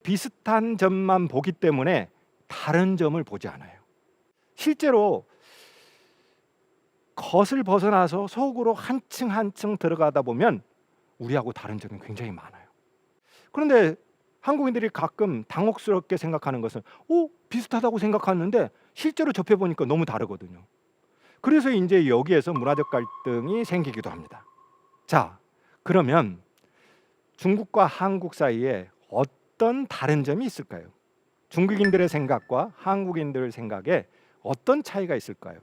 비슷한 점만 보기 때문에 다른 점을 보지 않아요. 실제로 겉을 벗어나서 속으로 한층 한층 들어가다 보면 우리하고 다른 점이 굉장히 많아요. 그런데 한국인들이 가끔 당혹스럽게 생각하는 것은 비슷하다고 생각하는데 실제로 접해보니까 너무 다르거든요. 그래서 이제 여기에서 문화적 갈등이 생기기도 합니다. 자, 그러면 중국과 한국 사이에 어떤 다른 점이 있을까요? 중국인들의 생각과 한국인들 생각에 어떤 차이가 있을까요?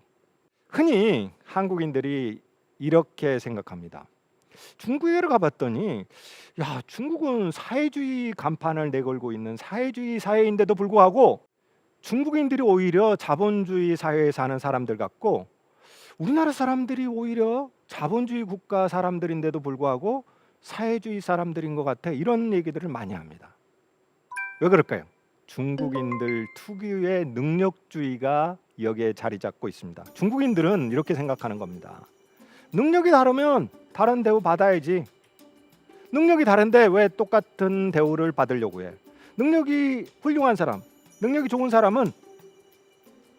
흔히 한국인들이 이렇게 생각합니다. 중국에 가봤더니 중국은 사회주의 간판을 내걸고 있는 사회주의 사회인데도 불구하고 중국인들이 오히려 자본주의 사회에 사는 사람들 같고 우리나라 사람들이 오히려 자본주의 국가 사람들인데도 불구하고 사회주의 사람들인 것 같아, 이런 얘기들을 많이 합니다. 왜 그럴까요? 중국인들 특유의 능력주의가 여기에 자리 잡고 있습니다. 중국인들은 이렇게 생각하는 겁니다. 능력이 다르면 다른 대우 받아야지. 능력이 다른데 왜 똑같은 대우를 받으려고 해? 능력이 훌륭한 사람, 능력이 좋은 사람은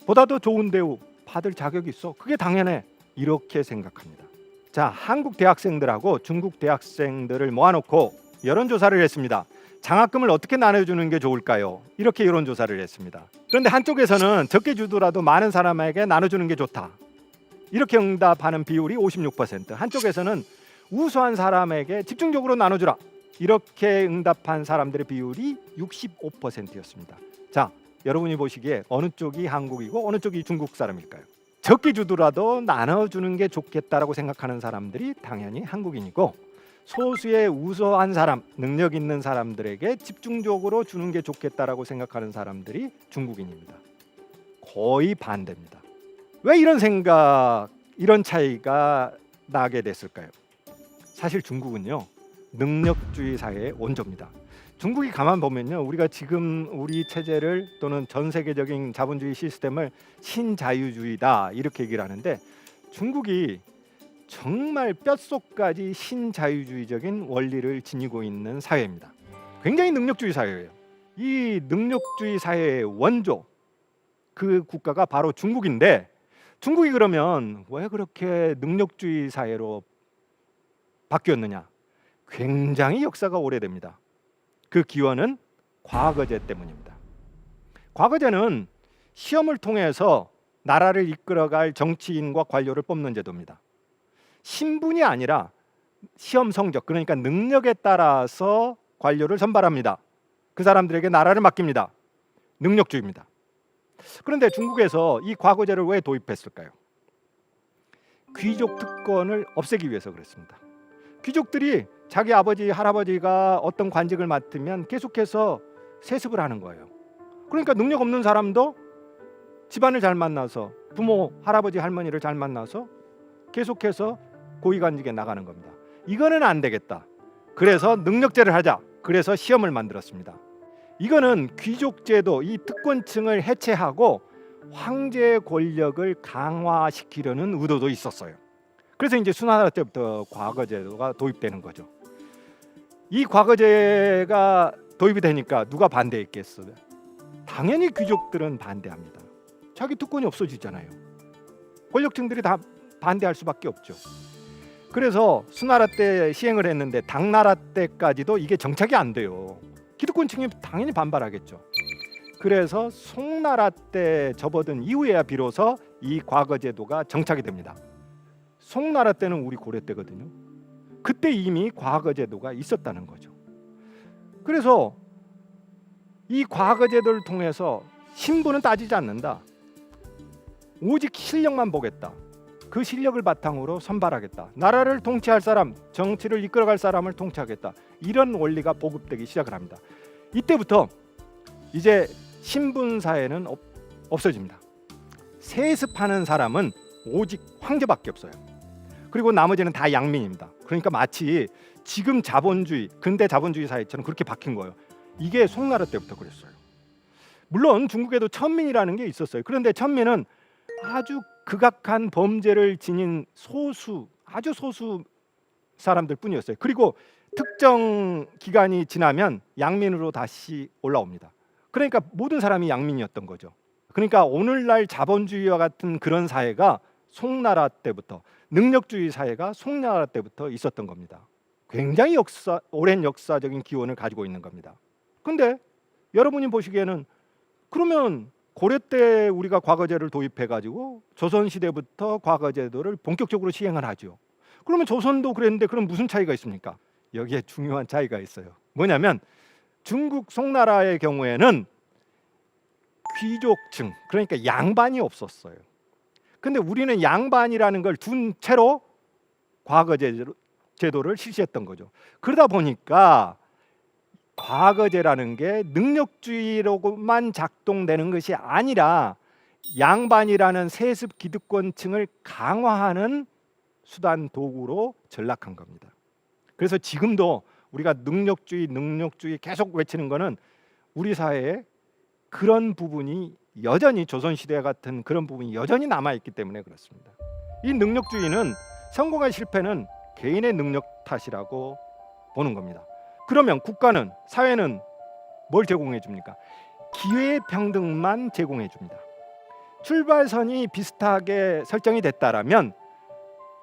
보다 더 좋은 대우 받을 자격이 있어. 그게 당연해. 이렇게 생각합니다. 자, 한국 대학생들하고 중국 대학생들을 모아놓고 여론조사를 했습니다. 장학금을 어떻게 나눠주는 게 좋을까요? 이렇게 여론조사를 했습니다. 그런데 한쪽에서는 적게 주더라도 많은 사람에게 나눠주는 게 좋다, 이렇게 응답하는 비율이 56%, 한쪽에서는 우수한 사람에게 집중적으로 나눠주라, 이렇게 응답한 사람들의 비율이 65%였습니다. 자, 여러분이 보시기에 어느 쪽이 한국이고 어느 쪽이 중국 사람일까요? 적게 주더라도 나눠주는 게 좋겠다라고 생각하는 사람들이 당연히 한국인이고, 소수의 우수한 사람, 능력 있는 사람들에게 집중적으로 주는 게 좋겠다라고 생각하는 사람들이 중국인입니다. 거의 반대입니다. 왜 이런 생각, 이런 차이가 나게 됐을까요? 사실 중국은요, 능력주의 사회의 원조입니다. 중국이 가만 보면요, 우리가 지금 우리 체제를 또는 전 세계적인 자본주의 시스템을 신자유주의다 이렇게 얘기를 하는데, 중국이 정말 뼛속까지 신자유주의적인 원리를 지니고 있는 사회입니다. 굉장히 능력주의 사회예요. 이 능력주의 사회의 원조, 그 국가가 바로 중국인데, 중국이 그러면 왜 그렇게 능력주의 사회로 바뀌었느냐? 굉장히 역사가 오래됩니다. 그 기원은 과거제 때문입니다. 과거제는 시험을 통해서 나라를 이끌어갈 정치인과 관료를 뽑는 제도입니다. 신분이 아니라 시험 성적, 그러니까 능력에 따라서 관료를 선발합니다. 그 사람들에게 나라를 맡깁니다. 능력주의입니다. 그런데 중국에서 이 과거제를 왜 도입했을까요? 귀족 특권을 없애기 위해서 그랬습니다. 귀족들이 자기 아버지, 할아버지가 어떤 관직을 맡으면 계속해서 세습을 하는 거예요. 그러니까 능력 없는 사람도 집안을 잘 만나서, 부모, 할아버지, 할머니를 잘 만나서 계속해서 고위관직에 나가는 겁니다. 이거는 안 되겠다. 그래서 능력제를 하자. 그래서 시험을 만들었습니다. 이거는 귀족제도, 이 특권층을 해체하고 황제의 권력을 강화시키려는 의도도 있었어요. 그래서 이제 수나라 때부터 과거제도가 도입되는 거죠. 이 과거제가 도입이 되니까 누가 반대했겠어요? 당연히 귀족들은 반대합니다. 자기 특권이 없어지잖아요. 권력층들이 다 반대할 수밖에 없죠. 그래서 수나라 때 시행을 했는데 당나라 때까지도 이게 정착이 안 돼요. 기득권층이 당연히 반발하겠죠. 그래서 송나라 때 접어든 이후에야 비로소 이 과거제도가 정착이 됩니다. 송나라 때는 우리 고려 때거든요. 그때 이미 과거제도가 있었다는 거죠. 그래서 이 과거제도를 통해서 신분은 따지지 않는다. 오직 실력만 보겠다. 그 실력을 바탕으로 선발하겠다. 나라를 통치할 사람, 정치를 이끌어갈 사람을 통치하겠다. 이런 원리가 보급되기 시작을 합니다. 이때부터 이제 신분 사회는 없어집니다. 세습하는 사람은 오직 황제밖에 없어요. 그리고 나머지는 다 양민입니다. 그러니까 마치 지금 자본주의, 근대 자본주의 사회처럼 그렇게 바뀐 거예요. 이게 송나라 때부터 그랬어요. 물론 중국에도 천민이라는 게 있었어요. 그런데 천민은 아주 극악한 범죄를 지닌 소수, 아주 소수 사람들 뿐이었어요. 그리고 특정 기간이 지나면 양민으로 다시 올라옵니다. 그러니까 모든 사람이 양민이었던 거죠. 그러니까 오늘날 자본주의와 같은 그런 사회가 송나라 때부터, 능력주의 사회가 송나라 때부터 있었던 겁니다. 굉장히 오랜 역사적인 기원을 가지고 있는 겁니다. 근데 여러분이 보시기에는 그러면 고려 때 우리가 과거제를 도입해 가지고 조선 시대부터 과거제도를 본격적으로 시행을 하죠. 그러면 조선도 그랬는데 그럼 무슨 차이가 있습니까? 여기에 중요한 차이가 있어요. 뭐냐면 중국 송나라의 경우에는 귀족층, 그러니까 양반이 없었어요. 근데 우리는 양반이라는 걸 둔 채로 과거제도를 실시했던 거죠. 그러다 보니까 과거제라는 게 능력주의로만 작동되는 것이 아니라 양반이라는 세습 기득권층을 강화하는 수단 도구로 전락한 겁니다. 그래서 지금도 우리가 능력주의 계속 외치는 거는 우리 사회에 그런 부분이 여전히 조선시대 같은 그런 부분이 여전히 남아있기 때문에 그렇습니다. 이 능력주의는 성공과 실패는 개인의 능력 탓이라고 보는 겁니다. 그러면 국가는, 사회는 뭘 제공해 줍니까? 기회평등만 제공해 줍니다. 출발선이 비슷하게 설정이 됐다라면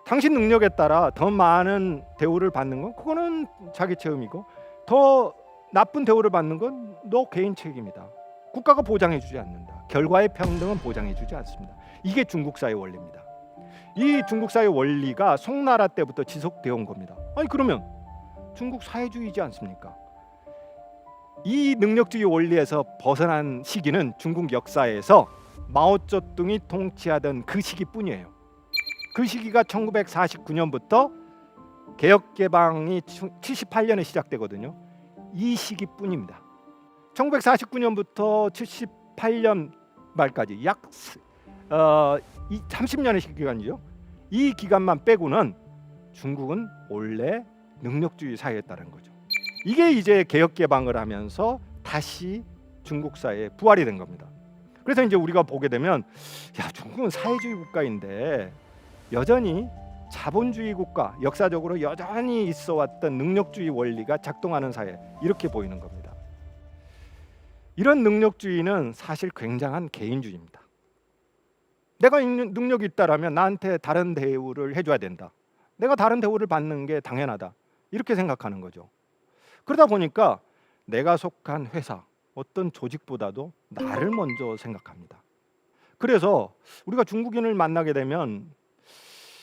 당신 능력에 따라 더 많은 대우를 받는 건 그거는 자기 체험이고, 더 나쁜 대우를 받는 건 너 개인 책임이다. 국가가 보장해 주지 않는다. 결과의 평등은 보장해 주지 않습니다. 이게 중국 사회 원리입니다. 이 중국 사회 원리가 송나라 때부터 지속되어 온 겁니다. 아니 그러면 중국 사회주의지 않습니까? 이 능력주의 원리에서 벗어난 시기는 중국 역사에서 마오쩌둥이 통치하던 그 시기뿐이에요. 그 시기가 1949년부터 개혁개방이 78년에 시작되거든요. 이 시기뿐입니다. 1949년부터 78년 말까지 약 30년의 시기간이죠. 이 기간만 빼고는 중국은 원래 능력주의 사회였다는 거죠. 이게 이제 개혁개방을 하면서 다시 중국 사회에 부활이 된 겁니다. 그래서 이제 우리가 보게 되면 야, 중국은 사회주의 국가인데 여전히 자본주의 국가, 역사적으로 여전히 있어왔던 능력주의 원리가 작동하는 사회, 이렇게 보이는 겁니다. 이런 능력주의는 사실 굉장한 개인주의입니다. 내가 능력이 있다라면 나한테 다른 대우를 해줘야 된다. 내가 다른 대우를 받는 게 당연하다. 이렇게 생각하는 거죠. 그러다 보니까 내가 속한 회사, 어떤 조직보다도 나를 먼저 생각합니다. 그래서 우리가 중국인을 만나게 되면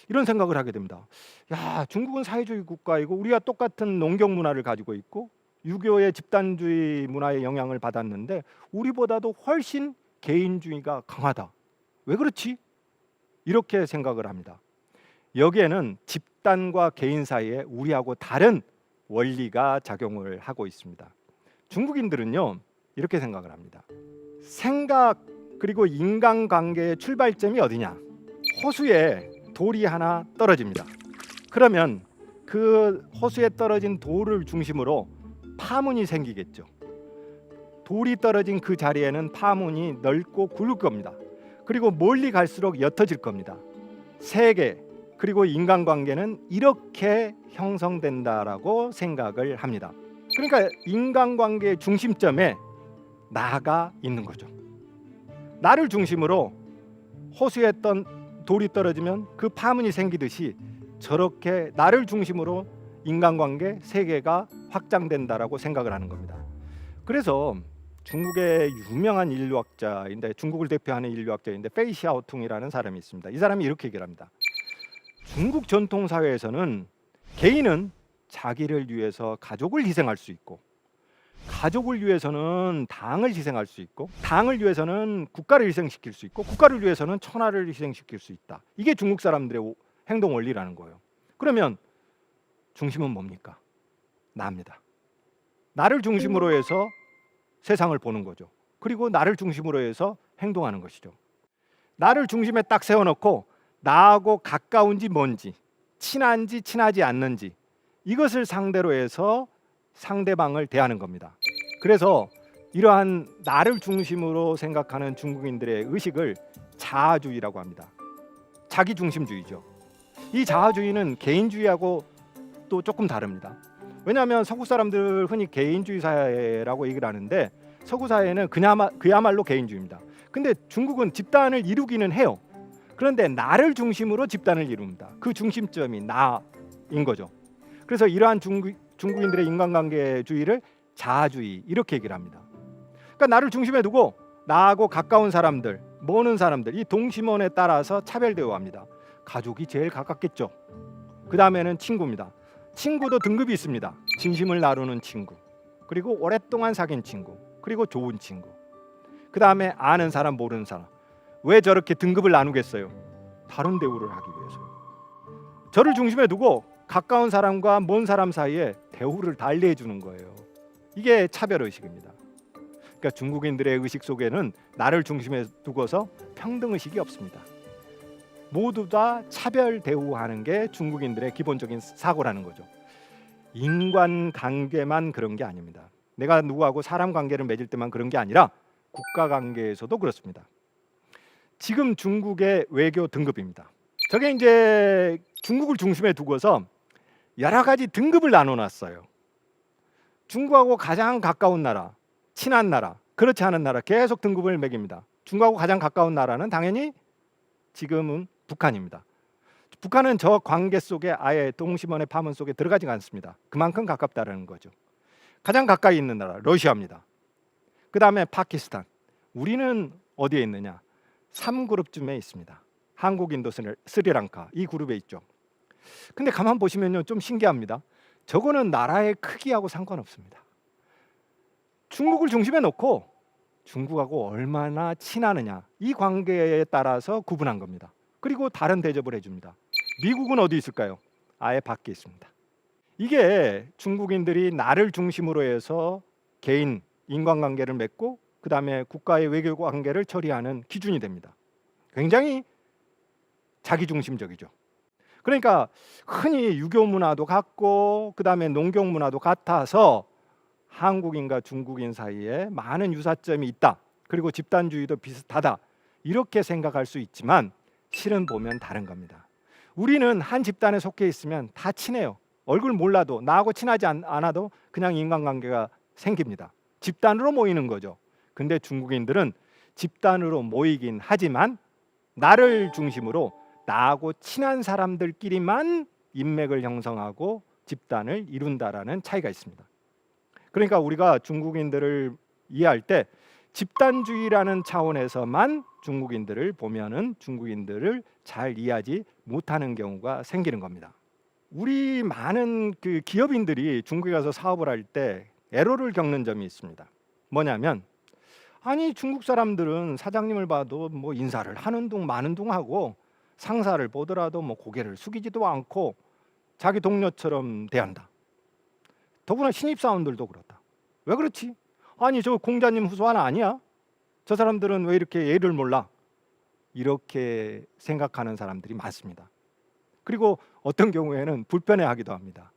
이런 생각을 하게 됩니다. 야, 중국은 사회주의 국가이고 우리가 똑같은 농경 문화를 가지고 있고 유교의 집단주의 문화의 영향을 받았는데 우리보다도 훨씬 개인주의가 강하다. 왜 그렇지? 이렇게 생각을 합니다. 여기에는 집단과 개인 사이에 우리하고 다른 원리가 작용을 하고 있습니다. 중국인들은요, 이렇게 생각을 합니다. 생각 그리고 인간관계의 출발점이 어디냐? 호수에 돌이 하나 떨어집니다. 그러면 그 호수에 떨어진 돌을 중심으로 파문이 생기겠죠. 돌이 떨어진 그 자리에는 파문이 넓고 굵을 겁니다. 그리고 멀리 갈수록 옅어질 겁니다. 세계 그리고 인간관계는 이렇게 형성된다라고 생각을 합니다. 그러니까 인간관계의 중심점에 나가 있는 거죠. 나를 중심으로 호수에 돌이 떨어지면 그 파문이 생기듯이 저렇게 나를 중심으로 인간관계, 세계가 확장된다라고 생각을 하는 겁니다. 그래서 중국의 유명한 인류학자인데, 중국을 대표하는 인류학자인데 페이시아오퉁이라는 사람이 있습니다. 이 사람이 이렇게 얘기를 합니다. 중국 전통 사회에서는 개인은 자기를 위해서 가족을 희생할 수 있고, 가족을 위해서는 당을 희생할 수 있고, 당을 위해서는 국가를 희생시킬 수 있고, 국가를 위해서는 천하를 희생시킬 수 있다. 이게 중국 사람들의 행동 원리라는 거예요. 그러면 중심은 뭡니까? 나입니다. 나를 중심으로 해서 세상을 보는 거죠. 그리고 나를 중심으로 해서 행동하는 것이죠. 나를 중심에 딱 세워놓고 나하고 가까운지 먼지, 친한지 친하지 않는지, 이것을 상대로 해서 상대방을 대하는 겁니다. 그래서 이러한 나를 중심으로 생각하는 중국인들의 의식을 자아주의라고 합니다. 자기중심주의죠. 이 자아주의는 개인주의하고 또 조금 다릅니다. 왜냐하면 서구 사람들 흔히 개인주의 사회라고 얘기를 하는데 서구 사회는 그야말로 개인주의입니다. 근데 중국은 집단을 이루기는 해요. 그런데 나를 중심으로 집단을 이룹니다. 그 중심점이 나인 거죠. 그래서 이러한 중국인들의 인간관계주의를 자아주의 이렇게 얘기를 합니다. 그러니까 나를 중심에 두고 나하고 가까운 사람들, 먼 사람들 이 동심원에 따라서 차별 대우합니다. 가족이 제일 가깝겠죠. 그 다음에는 친구입니다. 친구도 등급이 있습니다. 진심을 나누는 친구, 그리고 오랫동안 사귄 친구, 그리고 좋은 친구. 그 다음에 아는 사람, 모르는 사람. 왜 저렇게 등급을 나누겠어요? 다른 대우를 하기 위해서요. 저를 중심에 두고 가까운 사람과 먼 사람 사이에 대우를 달리 해주는 거예요. 이게 차별의식입니다. 그러니까 중국인들의 의식 속에는 나를 중심에 두고서 평등의식이 없습니다. 모두 다 차별 대우하는 게 중국인들의 기본적인 사고라는 거죠. 인간관계만 그런 게 아닙니다. 내가 누구하고 사람 관계를 맺을 때만 그런 게 아니라 국가관계에서도 그렇습니다. 지금 중국의 외교 등급입니다. 저게 이제 중국을 중심에 두고서 여러 가지 등급을 나눠놨어요. 중국하고 가장 가까운 나라, 친한 나라, 그렇지 않은 나라 계속 등급을 매깁니다. 중국하고 가장 가까운 나라는 당연히 지금은 북한입니다. 북한은 저 관계 속에 아예 동심원의 파문 속에 들어가지가 않습니다. 그만큼 가깝다는 거죠. 가장 가까이 있는 나라 러시아입니다. 그 다음에 파키스탄. 우리는 어디에 있느냐? 3그룹쯤에 있습니다. 한국, 인도, 스리랑카 이 그룹에 있죠. 근데 가만 보시면요 좀 신기합니다. 저거는 나라의 크기하고 상관없습니다. 중국을 중심에 놓고 중국하고 얼마나 친하느냐 이 관계에 따라서 구분한 겁니다. 그리고 다른 대접을 해줍니다. 미국은 어디 있을까요? 아예 밖에 있습니다. 이게 중국인들이 나를 중심으로 해서 개인 인간관계를 맺고 그 다음에 국가의 외교 관계를 처리하는 기준이 됩니다. 굉장히 자기중심적이죠. 그러니까 흔히 유교 문화도 같고 그 다음에 농경 문화도 같아서 한국인과 중국인 사이에 많은 유사점이 있다. 그리고 집단주의도 비슷하다. 이렇게 생각할 수 있지만 실은 보면 다른 겁니다. 우리는 한 집단에 속해 있으면 다 친해요. 얼굴 몰라도 나하고 친하지 않아도 그냥 인간관계가 생깁니다. 집단으로 모이는 거죠. 근데 중국인들은 집단으로 모이긴 하지만 나를 중심으로 나하고 친한 사람들끼리만 인맥을 형성하고 집단을 이룬다라는 차이가 있습니다. 그러니까 우리가 중국인들을 이해할 때 집단주의라는 차원에서만 중국인들을 보면은 중국인들을 잘 이해하지 못하는 경우가 생기는 겁니다. 우리 많은 그 기업인들이 중국에 가서 사업을 할 때 애로를 겪는 점이 있습니다. 뭐냐면 아니 중국 사람들은 사장님을 봐도 뭐 인사를 하는 둥 마는 둥 하고 상사를 보더라도 뭐 고개를 숙이지도 않고 자기 동료처럼 대한다. 더구나 신입사원들도 그렇다. 왜 그렇지? 아니 저 공자님 후손 아니야? 저 사람들은 왜 이렇게 예를 몰라? 이렇게 생각하는 사람들이 많습니다. 그리고 어떤 경우에는 불편해하기도 합니다.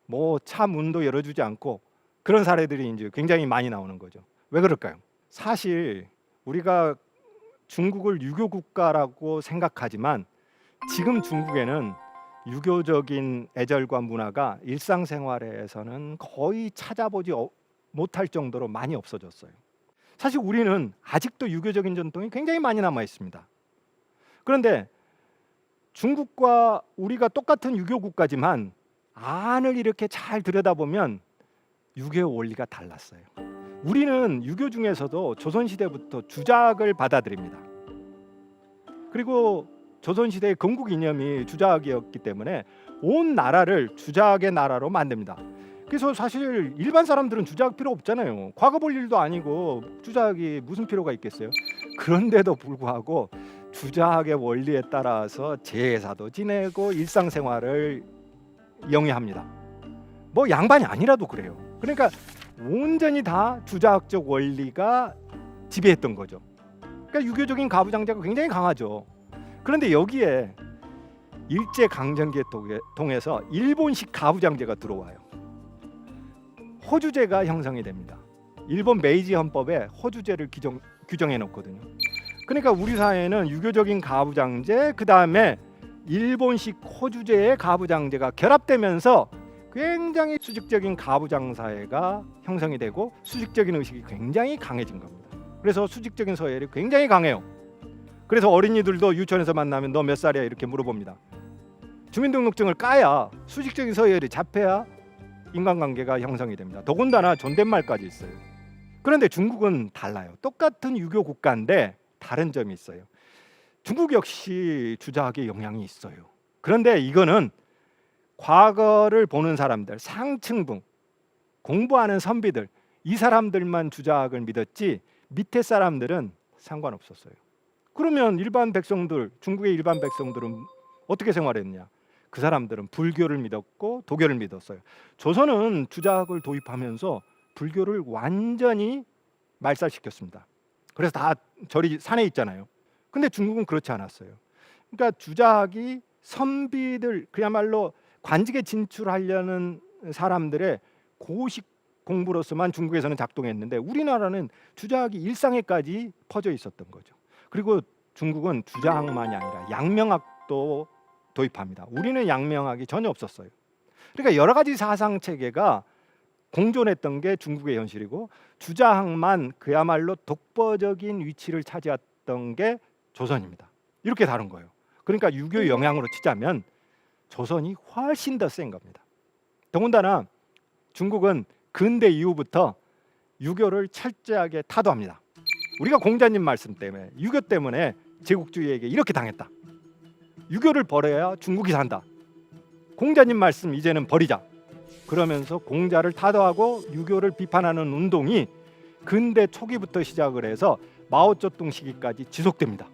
뭐 차 문도 열어주지 않고 그런 사례들이 이제 굉장히 많이 나오는 거죠. 왜 그럴까요? 사실 우리가 중국을 유교 국가라고 생각하지만 지금 중국에는 유교적인 애절과 문화가 일상생활에서는 거의 찾아보지 못할 정도로 많이 없어졌어요. 사실 우리는 아직도 유교적인 전통이 굉장히 많이 남아 있습니다. 그런데 중국과 우리가 똑같은 유교 국가지만 안을 이렇게 잘 들여다보면 유교의 원리가 달랐어요. 우리는 유교 중에서도 조선시대부터 주작을 받아들입니다. 그리고 조선시대의 건국 이념이 주작이었기 때문에 온 나라를 주작의 나라로 만듭니다. 그래서 사실 일반 사람들은 주작 필요 없잖아요. 과거 볼 일도 아니고 주작이 무슨 필요가 있겠어요. 그런데도 불구하고 주작의 원리에 따라서 제사도 지내고 일상생활을 영위합니다. 뭐 양반이 아니라도 그래요. 그러니까 온전히 다 주작적 원리가 지배했던 거죠. 그러니까 유교적인 가부장제가 굉장히 강하죠. 그런데 여기에 일제강점기에 통해서 일본식 가부장제가 들어와요. 호주제가 형성이 됩니다. 일본 메이지 헌법에 호주제를 규정해 놓거든요. 그러니까 우리 사회는 유교적인 가부장제, 그 다음에 일본식 호주제의 가부장제가 결합되면서 굉장히 수직적인 가부장 사회가 형성이 되고 수직적인 의식이 굉장히 강해진 겁니다. 그래서 수직적인 서열이 굉장히 강해요. 그래서 어린이들도 유치원에서 만나면 너 몇 살이야 이렇게 물어봅니다. 주민등록증을 까야 수직적인 서열이 잡혀야 인간관계가 형성이 됩니다. 더군다나 존댓말까지 있어요. 그런데 중국은 달라요. 똑같은 유교 국가인데 다른 점이 있어요. 중국 역시 주자학의 영향이 있어요. 그런데 이거는 과거를 보는 사람들, 상층분, 공부하는 선비들, 이 사람들만 주자학을 믿었지 밑에 사람들은 상관없었어요. 그러면 일반 백성들, 중국의 일반 백성들은 어떻게 생활했냐? 그 사람들은 불교를 믿었고 도교를 믿었어요. 조선은 주자학을 도입하면서 불교를 완전히 말살시켰습니다. 그래서 다 절이 산에 있잖아요. 근데 중국은 그렇지 않았어요. 그러니까 주자학이 선비들, 그야말로 관직에 진출하려는 사람들의 고식 공부로서만 중국에서는 작동했는데 우리나라는 주자학이 일상에까지 퍼져 있었던 거죠. 그리고 중국은 주자학만이 아니라 양명학도 도입합니다. 우리는 양명학이 전혀 없었어요. 그러니까 여러 가지 사상 체계가 공존했던 게 중국의 현실이고 주자학만 그야말로 독보적인 위치를 차지했던 게 조선입니다. 이렇게 다른 거예요. 그러니까 유교 영향으로 치자면 조선이 훨씬 더 센 겁니다. 더군다나 중국은 근대 이후부터 유교를 철저하게 타도합니다. 우리가 공자님 말씀 때문에 유교 때문에 제국주의에게 이렇게 당했다. 유교를 버려야 중국이 산다. 공자님 말씀 이제는 버리자. 그러면서 공자를 타도하고 유교를 비판하는 운동이 근대 초기부터 시작을 해서 마오쩌둥 시기까지 지속됩니다.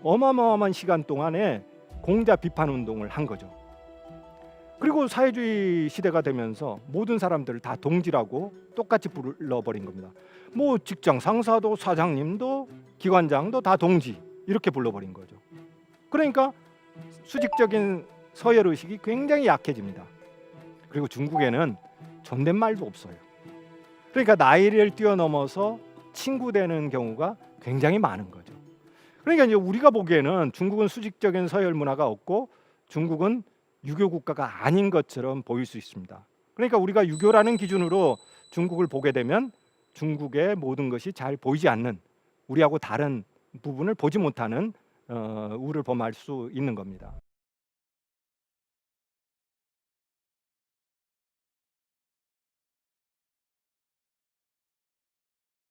어마어마한 시간 동안에 공자 비판 운동을 한 거죠. 그리고 사회주의 시대가 되면서 모든 사람들을 다 동지라고 똑같이 불러버린 겁니다. 뭐 직장 상사도 사장님도 기관장도 다 동지 이렇게 불러버린 거죠. 그러니까 수직적인 서열 의식이 굉장히 약해집니다. 그리고 중국에는 존댓말도 없어요. 그러니까 나이를 뛰어넘어서 친구 되는 경우가 굉장히 많은 거죠. 그러니까 이제 우리가 보기에는 중국은 수직적인 서열 문화가 없고 중국은 유교 국가가 아닌 것처럼 보일 수 있습니다. 그러니까 우리가 유교라는 기준으로 중국을 보게 되면 중국의 모든 것이 잘 보이지 않는, 우리하고 다른 부분을 보지 못하는 우를 범할 수 있는 겁니다.